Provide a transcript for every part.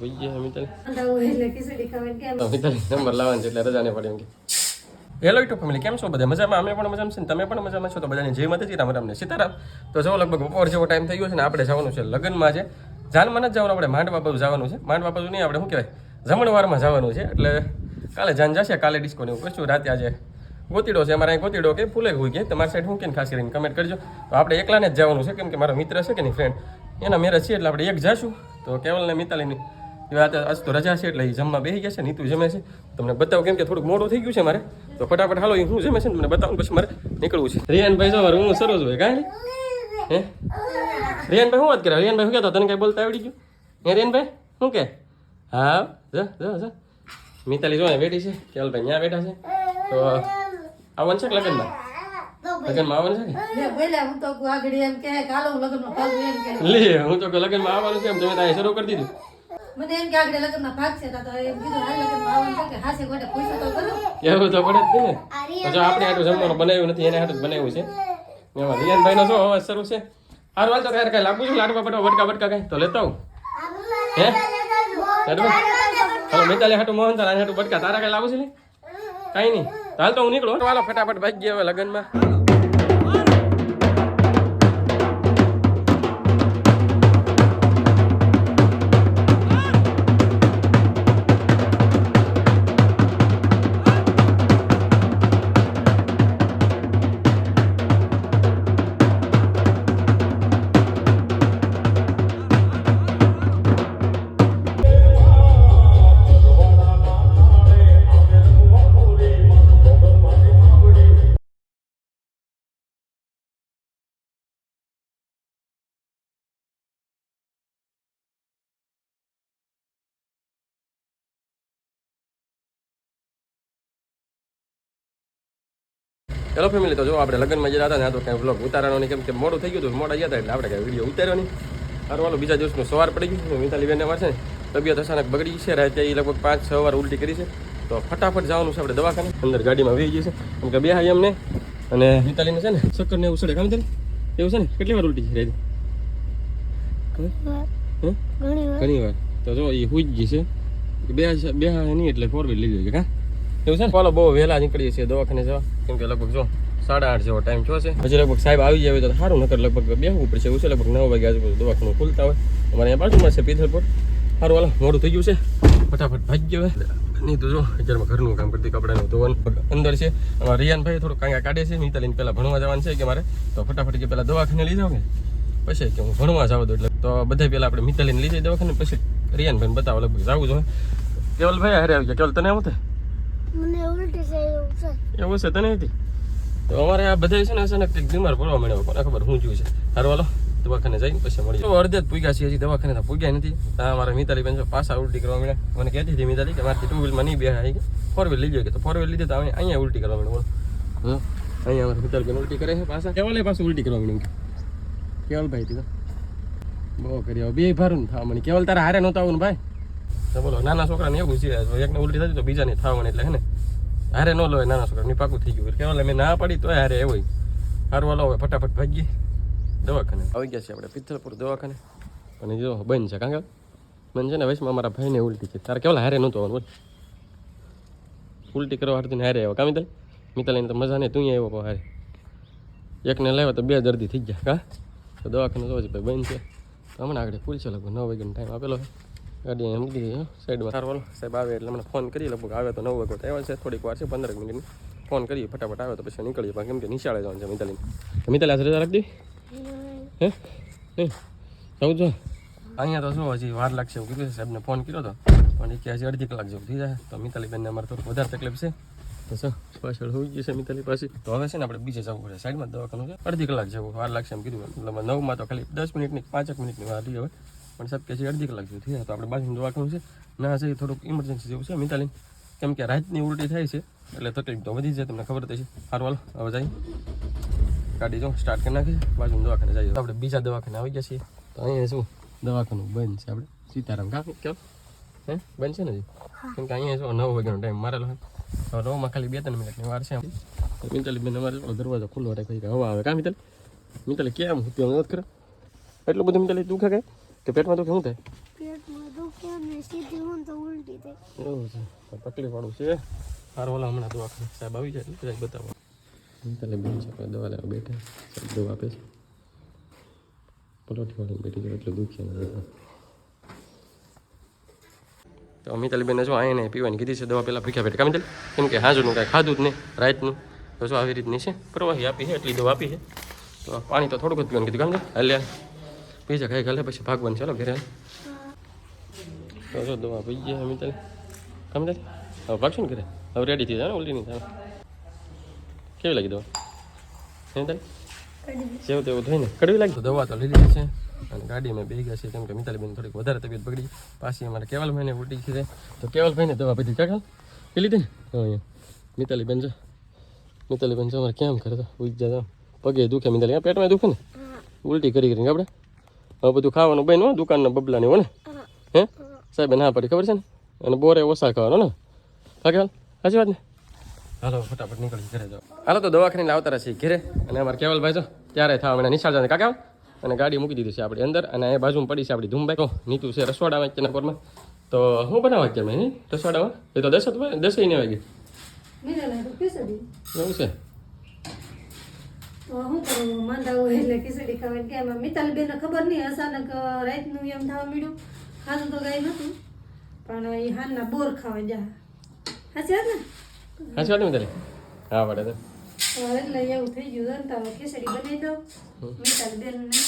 ભાઈ મિતાલી નંબર લાવવાનું છે એટલે રજાને પડે એમ કે હેલો યુટ્યુબ ફેમિલી કેમ છો બધા મજામાં અમે પણ મજામાં છે ને તમે પણ મજામાં છો તો બધાને જય માતાજી રામ રામને સીતારામ તો જો લગભગ બપોર જેવો ટાઈમ થઈ ગયો છે ને આપણે જવાનું છે લગ્નમાં છે જાનમાં નથી જવાનું આપણે માંડવા બાજુ જવાનું છે માંડવા બાજુ નહીં આપણે શું કહેવાય જમણવારમાં જવાનું છે એટલે કાલે જાન જશે કાલે ડિસ્કો ને એવું કરશું રાતે આજે ગોતીડો છે અમારે અહીં ગોતીડો કે ફૂલે હોય કે તમારી સાઈડ શું કે ખાસ કરીને કમેન્ટ કરજો તો આપણે એકલાને જ જવાનું છે કેમ કે મારો મિત્ર છે કે નહીં ફ્રેન્ડ એના મેરેજ છે એટલે આપણે એક જઈશું તો કેવલને મિતાલીની આજ તો રજા છે એટલે એ જમવા બેસી ગયા છે નીતુ જમે છે તમને બતાવું કેમ કે થોડુંક મોડું થઈ ગયું છે મારે તો ફટાફટ હાલો હું જમે છે ને તમને બતાવું પછી મારે નીકળવું છે રિયાનભાઈ જો હું સરસ હોય કાંઈ હે રિયાનભાઈ શું વાત કરે રિયાનભાઈ શું કહેતો તને કાંઈ બોલતા આવડી ગયું હે રિયાનભાઈ શું કે હા જ મિતાલી જો બેઠી છે કેવલભાઈ ત્યાં બેઠા છે તો આવવાનું છે કે લગ્નમાં લગ્નમાં આવવાનું છે કે લે હું તો લગ્નમાં આવવાનું છે એમ તમે ત્યાં શરૂ કરી દીધું મને એમ કે આગળ લગ્નમાં ભાગ છે તો એમ કીધું હાલ લગ્નમાં આવવાનું છે કે હાસે ગોડે પૂછો તો કરો એવું તો પડે જ ને જો આપણે આટલું જમવાનું બનાવ્યું નથી એને હાટું બનાવ્યું છે એમાં રિયાનભાઈનો શું અવાજ શરૂ છે હારું હાલ તો ત્યારે કાંઈ લાગુ છું લાડવા બટવા બટકા કાંઈ તો લેતા આવું હે હાલો મિતાલી હાટું મોહન તારા હાટું બટકા તારા કાંઈ લાગુ છે ને કાંઈ નહીં હાલ તો હું નીકળું હાલો ફટાફટ ભાગી ગયા હવે લગ્નમાં હેલો ફેમિલી તો જો આપણે લગ્નમાં જતા હતા ને તો કાંઈ વ્લોગ ઉતારવાનો નહીં કેમ કે મોડું થઈ ગયું હતું મોડા ગયા હતા એટલે આપણે કાંઈ વિડીયો ઉતાર્યો નહીં સારું હાલો બીજા દિવસનું સવાર પડી ગયું મિતાલી બેનને છે ને તબિયત અચાનક બગડી છે રાતે એ લગભગ 5-6 વાર ઉલટી કરી છે તો ફટાફટ જવાનું છે આપણે દવાખાને અંદર ગાડીમાં વહી ગઈ છે કેમ કે બે હાઈ એમને અને મિતાલીને છે ને ચક્કર ને એવું સડે કામ મિતાલી એવું છે ને કેટલી વાર ઉલટી છે રાતે ઘણી વાર તો જો એ હુઈ ગઈ છે બે નહીં એટલે 4 વ્હીલ લઈ જાય કાં એવું છે ને ફોલો બહુ વહેલા નીકળીએ છીએ દવાખાને જવા કેમ કે લગભગ જો 8:30 જેવો ટાઈમ થયો છે હજી લગભગ સાહેબ આવી જાય તો સારું નકર લગભગ બેસવું પડશે એવું છે લગભગ 9 વાગે આજુબાજુ દવાખાનું ખુલતા હોય અમારે અહીંયા બાજુમાં છે પીથલપુર સારું હાલો મોડું થઈ ગયું છે ફટાફટ ભાગી ગયો નહીં તો જો અત્યારમાં ઘરનું કામ કરતી કપડાનું ધોવાનું અંદર છે અમારા રિયાનભાઈ થોડું કાંઈ કાઢે છે મિતાલીને પહેલાં ભણવા જવાનું છે કે મારે તો ફટાફટ કે પહેલાં દવાખાને લઈ જાવ ને પછી કે હું ભણવા જાવ એટલે તો બધા પહેલાં આપણે મિતાલીને લઈ જઈએ દવાખાને પછી રિયાનભાઈને બતાવો લગભગ જવું જોઈએ કેવલભાઈ હારે આવી ગયા કેવલ તને એવું થાય એવું છે તને હતી તો અમારે આ બધા છે ને અચાનક કંઈક બીમાર પડવા મળ્યો કોને ખબર શું જોયું છે સારું હાલો દવાખાને જઈને પછી મળી તો અડધે જ પૂગ્યા છીએ હજી દવાખાને તો પૂગ્યા નથી ત્યાં અમારા મિતાલી બેન પાછા ઉલટી કરવા મળ્યા મને કહેતી હતી મિતાલી કે મારથી 2 વ્હીલમાં નહીં બેહાય કે 4 વ્હીલ લઈ જાય કે તો 4 વ્હીલ લીધે તો અહીંયા ઉલટી કરવા મળ્યો બોલો અહીંયા અમારા મિતાલી બેન ઉલટી કરે છે પાછા કેવલે પાછું ઉલટી કરવા મળ્યું કેવલ ભાઈ હતી બહુ કરી બે ભારું થવા મને કેવલ તારા હારે નહોતા આવું ને ભાઈ તો બોલો નાના છોકરાને એવું છે એકને ઉલટી થતી તો બીજાને થવાની એટલે હે ને હારે ન લો નાના છોકરાની પાકું થઈ ગયું કેવલ મેં ના પાડી તો હારે એવું સારું હાલો હવે ફટાફટ ભાગીએ દવાખાને આવી ગયા છે આપણે પિત્તલપુર દવાખાને અને જો બંધ છે કાંગા બંધ છે ને વયસમાં અમારા ભાઈને ઉલટી છે તારે કેવલ હારે નહોતું આવવાનું બોલ ઉલટી કરવા હારતી હારે આવ્યો કા મિતાલીને તો મજા નહીં તું આવ્યો હારે એકને લાવ્યો તો 2 દર્દી થઈ ગયા કા તો દવાખાને જોવા છે ભાઈ બંધ છે તો હમણાં આગળ ફૂલ છે લગભગ 9 વાગ્યાનો ટાઈમ આપેલો છે ગાડી એમ દીધી સાઈડમાં સારું સાહેબ આવે એટલે મને ફોન કરી લગભગ આવે તો 9 વાગ્યો આવ્યો છે થોડીક વાર છે 15 મિનિટની ફોન કરીએ ફટાફટ આવે તો પછી નીકળીએ કેમ કે નિશાળે જવાનું છે મિતાલી આજે રજા રાખી હે નહીં જવું જો અહીંયા તો શું હજી વાર લાગશે એવું કીધું સાહેબને ફોન કર્યો હતો પણ એ કે હજી અડધી કલાક જેવું થઈ જાય તો મિતાલી બેનને અમારે થોડુંક વધારે તકલીફ છે તો શું પાછળ હોઈ ગઈ છે મિતાલી પાસે તો હવે છે ને આપણે બીજે જવું પડે સાઈડમાં દવાખાનું છે અડધી કલાક જેવું વાર લાગશે એમ કીધું એટલે 9માં તો ખાલી 10 મિનિટની 5 મિનિટની વાર રહી હવે પણ સાહેબ કે છે અડધી કલાક જેવું થઈ જાય તો આપણે બાજુનું દવાખાનું છે ના છે થોડુંક ઇમરજન્સી જેવું છે મિતાલી કેમ કે રાતની ઉલટી થાય છે એટલે તકલીફ તો વધી જાય તમને ખબર તો છે સારું હાલો હવે જાય ગાડી જો સ્ટાર્ટ કરી નાખી બાજુનું દવાખાને જઈએ આપણે બીજા દવાખાને આવી ગયા છીએ તો અહીંયા શું દવાખાનું બંધ છે આપણે સીતારામ કા કેમ હે બંધ છે ને કેમ કે અહીંયા શું 9 વાગ્યાનો ટાઈમ મારેલો હવે 9માં ખાલી 2-3 મિનિટની વાર છે મિતાલી બેન અમારે દરવાજો ખુલ્લો રાખી કે હવા આવે કા મિતાલી કેમ હું નથી કરે એટલું બધું મિતાલી દુખે કે પેટમાં દુખે શું થાય કેમ ને સીધી હું તો ઉલટી થઈ. એવું છે તો તકલીફ વાળું છે. હાર ઓલા હમણાં દવાખાને સાહેબ આવી જાય એટલે બતાવો. તાલે બેન છે આપણે દવા લેવા બેઠા સાહેબ દવા આપે છે. પલોઠી વાળી બેઠી જાય એટલે દુખ્યા નથી. તો અમિતાલી બેને જો આને પીવાની કીધી છે દવા પહેલાં ભીખા ભેટ કામ ચાલે કેમ કે હાજરનું કાંઈ ખાધું જ નહીં રાતનું તો જો આવી રીતની છે પ્રવાહી આપી છે એટલી દવા આપી છે તો પાણી તો થોડુંક જ પીવાનું કીધું કામ ચાલે હાલ્યા પીજા ખાઈ ખાલે પછી ભાગવાનું ચાલો ઘરે તો જો દવા પી ગયા અમિતાલી કામ ચાલે હવે ભાગશું ને ઘરે હવે રેડી થઈ જાય ને ઓલી નહીં થાય કેવી લાગી દવા અમિતાલી જેવું તેવું થઈને કડવી લાગી દવા તો લીધી છે અને ગાડીમાં બેસી ગયા છે કેમ કે મિતાલીબેન થોડીક વધારે તબિયત બગડી પાછી અમારે કેવલભાઈને ઉલટી છે તો કેવલભાઈને દવા બધી ચાખાલ એ લીધી ને અહીંયા મિતાલીબેન જો અમારે કેમ કરે તો ઉજ્જા પગે દુખે મિતાલી પેટમાં દુખે ને ઉલટી કરી કરીને આપણે હવે બધું ખાવાનું બન હો દુકાનના બબલાની હો ને હે સાહેબ ના પડી ખબર છે ને અને બોરે ઓછા ખાવાનો ને હા સાચી વાત ને હાલો ફટાફટ નીકળી ઘરે જાઓ હાલો તો દવાખાને આવતા રહેશે ઘરે અને અમારે કેવલભાઈ જો ત્યારે થવા મને નિશાળ જવાને કાકા અને ગાડી મૂકી દીધી છે આપણે અંદર અને અહીંયા બાજુમાં પડી છે આપણી ધૂમબાઈ તો નીતુ છે રસોડામાં ચેનાપુરમાં તો હું બનાવવા કેમ નહીં રસોડામાં એ તો 10 ને વાગી મીરાને તો ખીચડી એવું છે તો હું કરું માંદા હોય એટલે ખીચડી ખાવાની કે એમાં મિતાલીબેનને ખબર નહીં અચાનક રાતનું એમ થવા મળ્યું ખાધું તો કાંઈ નહોતું પણ એ હાલના બોર ખાવા જા સાચી વાત ને સાચી વાત ને તારી હા પડે તો એટલે એવું થઈ ગયું તો હવે ખીચડી બનાવી દઉં મિતાલીબેનને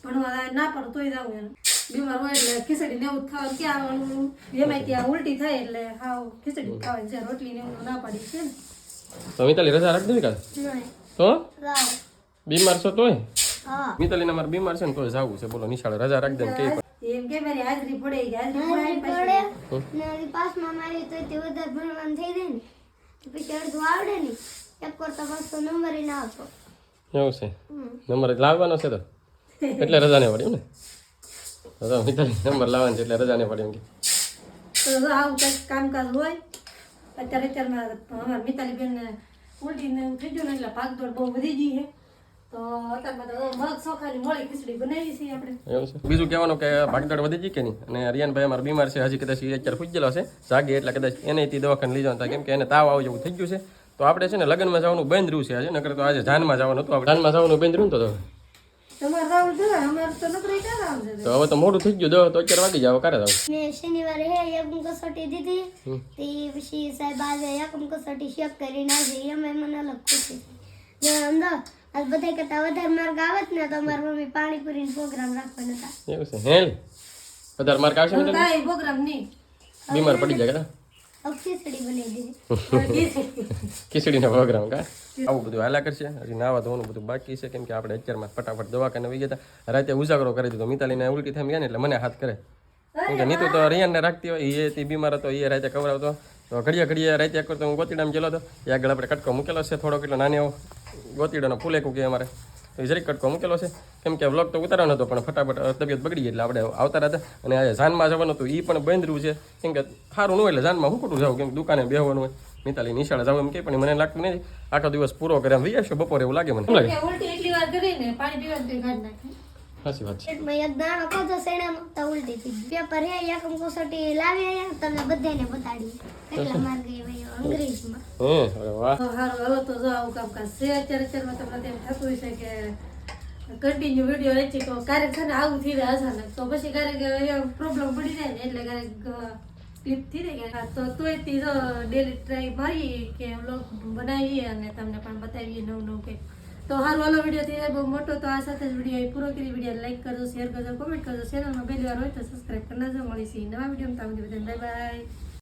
ભણવા ના પડે તોય જાવ એમ બીમાર હોય એટલે ખીચડી ને એવું ખાવાનું ક્યાં આવવાનું એમાં ત્યાં ઉલટી થાય એટલે હાવ ખીચડી ખાવાની છે રોટલી ને એવું ના પાડી છે ને તો મિતાલી રજા રાખી દેવી કાલે તો રાવ. બીમાર છો તોય હા. મિતાલીને અમારે બીમાર છે ને તોય જવું છે બોલો નિશાળે રજા રાખી દે ને કે એમ કે મારી હાજરી પડે કે હાજરી હાજરી પડાય પડે ને હજી પાસમાં મારી તો તે વધારે ભણવાનું થઈ જાય ને તો પછી અડધું આવડે ને એક કરતા પાછો નંબર ય ના આવતો. એવું છે નંબર લાવવાનો છે તો એટલે રજા નહીં પડી ને તો મિતાલી નંબર લાવવાનો છે એટલે રજા નહીં પડી એમ કે તો જો આવું કંઈક કામકાજ હોય અત્યારમાં અમારા મિતાલીબેનને ઉલટીને એવું થઈ ગયું ને એટલે ભાગદોડ બહુ વધી ગઈ છે તો અત્યારમાં તો મગ ચોખાની મોળી ખીચડી બનાવી છે આપણે એવું છે બીજું કહેવાનું કે ભાગદોડ વધી ગઈ કે નહીં અને રિયાનભાઈ અમારો બીમાર છે હજી કદાચ એ અત્યારે પૂજ ગયેલો છે જાગે એટલે કદાચ એને થી દવાખાને લઈ જવાનું થાય કેમ કે એને તાવ આવે જેવું થઈ ગયું છે તો આપણે છે ને લગ્નમાં જવાનું બંધ રહ્યું છે આજે નકર તો આજે જાનમાં જવાનું હતું આપણે જાનમાં જવાનું બંધ રહ્યું ને તમારે રાવું છે અમારે તો નકરી ક્યાં રાવું છે તો હવે તો મોડું થઈ ગયું તો 11 વાગી જાવ કારે જાવ મેં શનિવારે હે એકમ કસોટી દીધી તે પછી સાહેબ આજે એકમ કસોટી શેક કરીને આજે એમાં મને અલગ ખુશી જે અંદર આજ બધા કરતા વધારે માર્ક આવત ને તો મારી મમ્મી પાણીપુરીનો પ્રોગ્રામ રાખવાનો હતા. એવું છે હેલ વધારે માર્ક આવશે મિતાલી કાંઈ પ્રોગ્રામ નહીં બીમાર પડી જાય કે ખીચડી બનાવી દીધી. ખીચડીનો પ્રોગ્રામ કા આવું બધું હાલા કરશે હજી નાવા ધોવાનું બધું બાકી છે કેમ કે આપણે અત્યારમાં ફટાફટ દવાખાને વહી ગયા હતા રાતે ઉજાગરો કરી દીધો મિતાલીને ઉલટી થઈ ગયા ને એટલે મને હાથ કરે કેમ કે નીતુ તો રિયાનને રાખતી હોય એ બીમાર હતો એ રાતે કવરાવતો તો ઘડીએ રાતે કરતો હું ગોતીડામાં ગયેલો હતો એ આગળ આપણે કટકો મૂકેલો છે થોડો કેટલો નાની એવો ગોતીડાનો ફૂલેકું કે અમારે તો જરીક કટકો મૂકેલો છે કેમ કે વ્લોગ તો ઉતારવાનો હતો પણ ફટાફટ તબિયત બગડી ગઈ એટલે આપણે આવતા હતા અને આજે જાનમાં જવાનું હતું એ પણ બંધ રહ્યું છે કેમ કે સારું ન હોય એટલે જાનમાં હું ખોટું જાઉં કેમ કે દુકાને બેહવાનું હોય મિતાલી નિશાળે જાવ એમ કે પણ મને લાગતું નહીં આખો દિવસ પૂરો કરે એમ વિયાશે બપોરે એવું લાગે મને શું લાગે ઉલટી એટલી વાર કરીને પાણી પીવાનું કાઢી નાખે સાચી વાત છે પેટમાં એક દાણો ખાધો શેણામાં તો ઉલટી થઈ ગઈ. પેપર હે એકમ કસોટી લાવી આયા તમને બધાને બતાડી કેટલા માર્ક આવ્યા અંગ્રેજીમાં. અરે વાહ સારું હાલો તો જો આવું કામકાજ છે અત્યારમાં તમને તેમ થતું હશે કે કન્ટિન્યુ વિડીયો રહેશે તો ક્યારેક છે ને આવું થઈ જાય અચાનક તો પછી ક્યારેક પ્રોબ્લેમ પડી જાય ને એટલે ક્યારેક ક્લિપ થઈ જાય તો તોય તે જો ડેલી ટ્રાય મારી કે વ્લોગ બનાવીએ અને તમને પણ બતાવીએ નવું કંઈક તો હાલ વાલો વિડીયો થઈ જાય બહુ મોટો તો આ સાથે જ વિડીયો પૂરો કરી વિડીયો લાઈક કરજો શેર કરજો કોમેન્ટ કરજો ચેનલમાં પહેલી વાર હોય તો સબસ્ક્રાઈબ કરી નાખજો મળીશું નવા વિડીયોમાં ત્યાં સુધી બધાને બાય બાય.